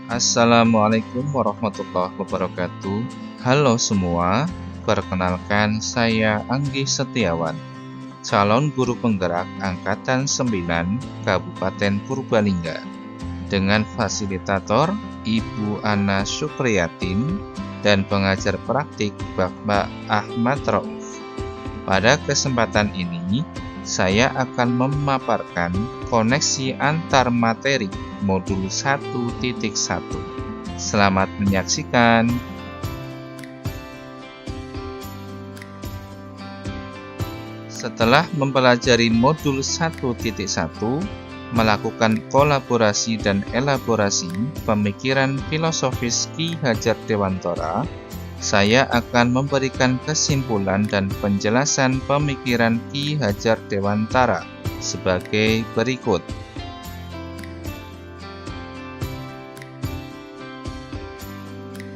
Assalamualaikum warahmatullahi wabarakatuh. Halo semua, perkenalkan saya Anggi Setiawan, calon guru penggerak Angkatan 9 Kabupaten Purbalingga, dengan fasilitator Ibu Ana Supriyatin dan pengajar praktik Bapak Ahmad Rauf. Pada kesempatan ini, saya akan memaparkan koneksi antar materi modul 1.1. Selamat menyaksikan. Setelah mempelajari modul 1.1, melakukan kolaborasi dan elaborasi pemikiran filosofis Ki Hajar Dewantara, saya akan memberikan kesimpulan dan penjelasan pemikiran Ki Hajar Dewantara sebagai berikut.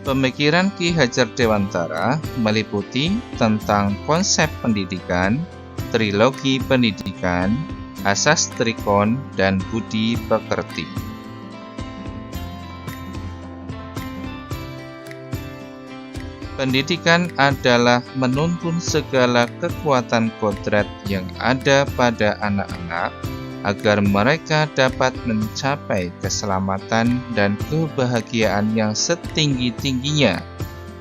Pemikiran Ki Hajar Dewantara meliputi tentang konsep pendidikan, trilogi pendidikan, asas trikon, dan budi pekerti. Pendidikan adalah menuntun segala kekuatan kodrat yang ada pada anak-anak agar mereka dapat mencapai keselamatan dan kebahagiaan yang setinggi-tingginya,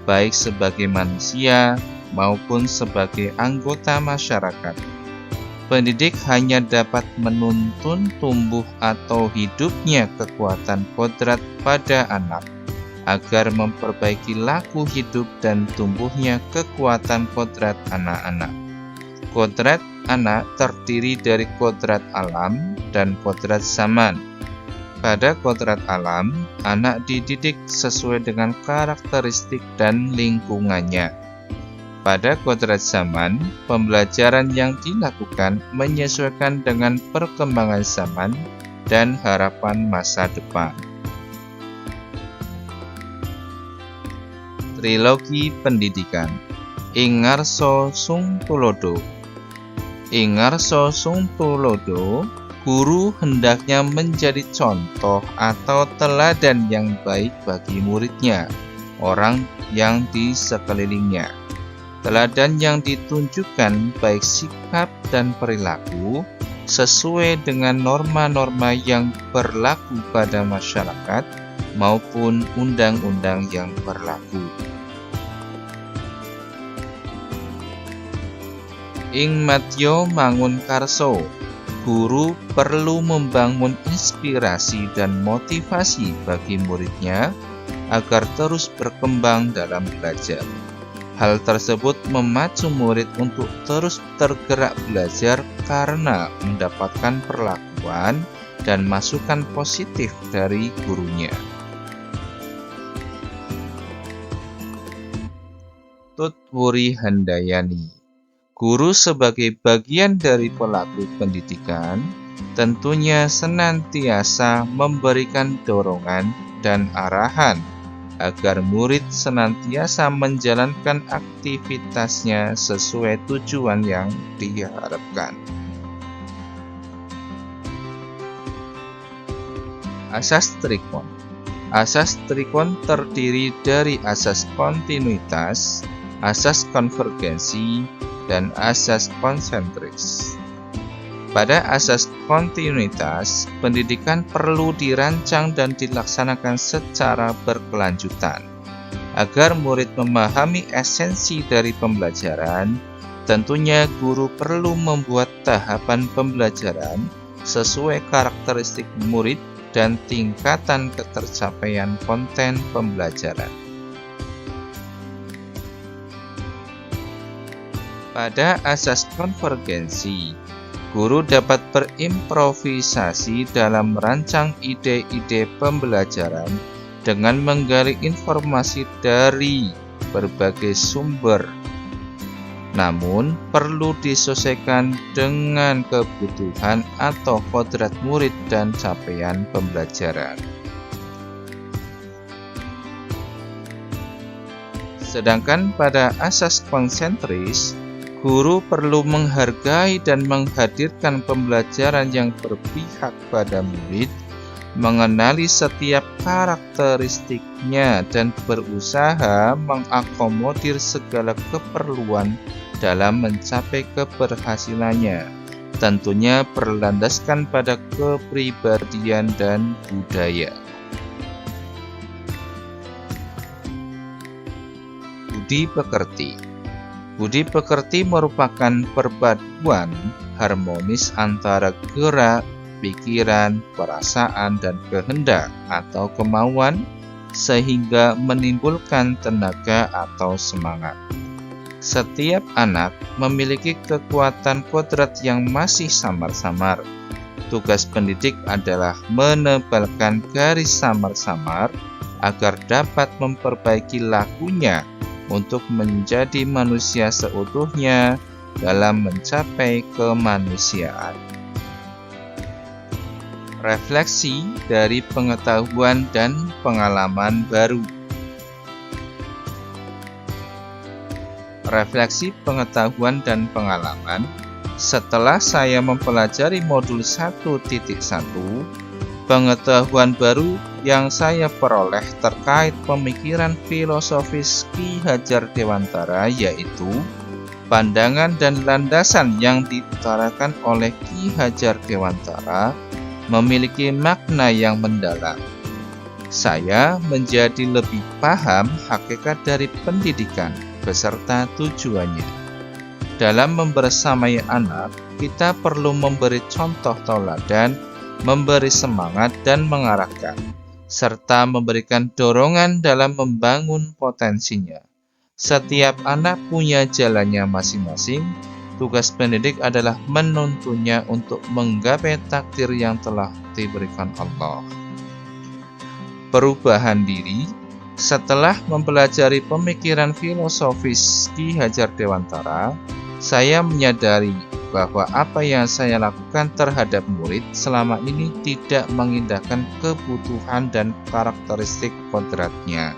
baik sebagai manusia maupun sebagai anggota masyarakat. Pendidik hanya dapat menuntun tumbuh atau hidupnya kekuatan kodrat pada anak, agar memperbaiki laku hidup dan tumbuhnya kekuatan kodrat anak-anak. Kodrat anak terdiri dari kodrat alam dan kodrat zaman. Pada kodrat alam, anak dididik sesuai dengan karakteristik dan lingkungannya. Pada kodrat zaman, pembelajaran yang dilakukan menyesuaikan dengan perkembangan zaman dan harapan masa depan. Trilogi pendidikan. Ingarso Sung Tulodo. Ingarso Sung Tulodo, guru hendaknya menjadi contoh atau teladan yang baik bagi muridnya, orang yang di sekelilingnya. Teladan yang ditunjukkan baik sikap dan perilaku sesuai dengan norma-norma yang berlaku pada masyarakat maupun undang-undang yang berlaku. Ing Madya Mangun Karso, guru perlu membangun inspirasi dan motivasi bagi muridnya agar terus berkembang dalam belajar. Hal tersebut memacu murid untuk terus tergerak belajar karena mendapatkan perlakuan dan masukan positif dari gurunya. Tutwuri Handayani, guru sebagai bagian dari pelaku pendidikan tentunya senantiasa memberikan dorongan dan arahan agar murid senantiasa menjalankan aktivitasnya sesuai tujuan yang diharapkan. Asas trikon. Asas trikon terdiri dari asas kontinuitas, asas konvergensi, dan asas konsentris. Pada asas kontinuitas, pendidikan perlu dirancang dan dilaksanakan secara berkelanjutan. Agar murid memahami esensi dari pembelajaran, tentunya guru perlu membuat tahapan pembelajaran sesuai karakteristik murid dan tingkatan ketercapaian konten pembelajaran. Pada asas konvergensi, guru dapat berimprovisasi dalam merancang ide-ide pembelajaran dengan menggali informasi dari berbagai sumber. Namun, perlu disesuaikan dengan kebutuhan atau kodrat murid dan capaian pembelajaran. Sedangkan pada asas konsentris, guru perlu menghargai dan menghadirkan pembelajaran yang berpihak pada murid mengenali setiap karakteristiknya dan berusaha mengakomodir segala keperluan dalam mencapai keberhasilannya, tentunya berlandaskan pada kepribadian dan budaya. Budi pekerti. Budi pekerti merupakan perpaduan harmonis antara gerak, pikiran, perasaan, dan kehendak atau kemauan sehingga menimbulkan tenaga atau semangat. Setiap anak memiliki kekuatan kodrat yang masih samar-samar. Tugas pendidik adalah menebalkan garis samar-samar agar dapat memperbaiki lakunya untuk menjadi manusia seutuhnya dalam mencapai kemanusiaan. Refleksi dari pengetahuan dan pengalaman baru. Refleksi pengetahuan dan pengalaman. Setelah saya mempelajari modul 1.1, pengetahuan baru yang saya peroleh terkait pemikiran filosofis Ki Hajar Dewantara yaitu pandangan dan landasan yang diutarakan oleh Ki Hajar Dewantara memiliki makna yang mendalam. Saya menjadi lebih paham hakikat dari pendidikan beserta tujuannya. Dalam membersamai anak, kita perlu memberi contoh tauladan, memberi semangat dan mengarahkan, serta memberikan dorongan dalam membangun potensinya. Setiap anak punya jalannya masing-masing. Tugas pendidik adalah menuntunnya untuk menggapai takdir yang telah diberikan Allah. Perubahan diri. Setelah mempelajari pemikiran filosofis Ki Hajar Dewantara, saya menyadari bahwa apa yang saya lakukan terhadap murid selama ini tidak mengindahkan kebutuhan dan karakteristik kodratnya.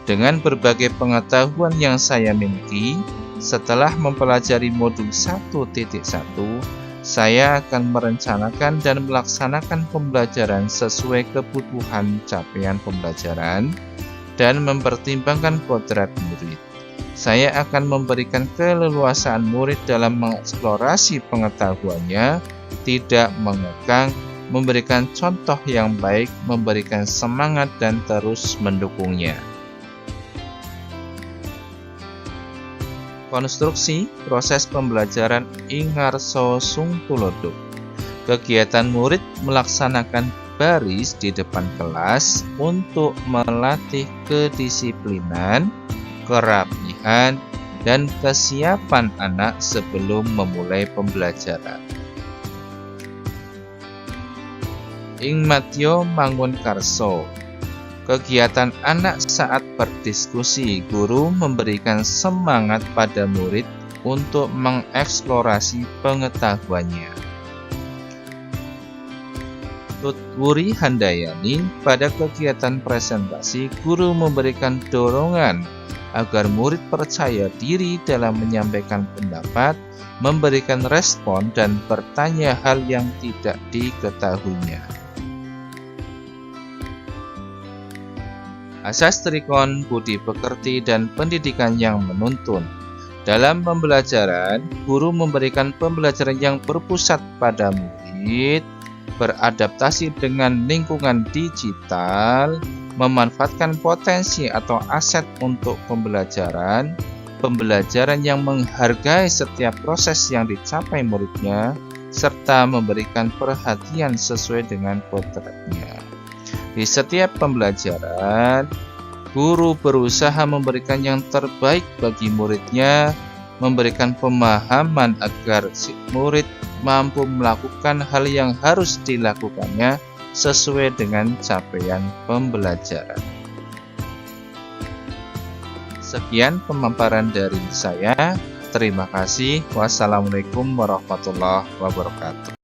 Dengan berbagai pengetahuan yang saya miliki, setelah mempelajari modul 1.1, saya akan merencanakan dan melaksanakan pembelajaran sesuai kebutuhan capaian pembelajaran dan mempertimbangkan kodrat murid. Saya akan memberikan keleluasaan murid dalam mengeksplorasi pengetahuannya, tidak mengekang, memberikan contoh yang baik, memberikan semangat dan terus mendukungnya. Konstruksi proses pembelajaran ing ngarsa sungtulodo. Kegiatan murid melaksanakan baris di depan kelas untuk melatih kedisiplinan, kerapihan, dan kesiapan anak sebelum memulai pembelajaran. Ing matya mangun karso. Kegiatan anak saat berdiskusi, guru memberikan semangat pada murid untuk mengeksplorasi pengetahuannya. Tutwuri Handayani, pada kegiatan presentasi, guru memberikan dorongan agar murid percaya diri dalam menyampaikan pendapat, memberikan respon, dan bertanya hal yang tidak diketahuinya. Asas Trikon, budi pekerti, dan pendidikan yang menuntun. Dalam pembelajaran, guru memberikan pembelajaran yang berpusat pada murid, beradaptasi dengan lingkungan digital, memanfaatkan potensi atau aset untuk pembelajaran, pembelajaran yang menghargai setiap proses yang dicapai muridnya, serta memberikan perhatian sesuai dengan kodratnya. Di setiap pembelajaran, guru berusaha memberikan yang terbaik bagi muridnya, memberikan pemahaman agar si murid mampu melakukan hal yang harus dilakukannya sesuai dengan capaian pembelajaran. Sekian pemaparan dari saya. Terima kasih. Wassalamualaikum warahmatullahi wabarakatuh.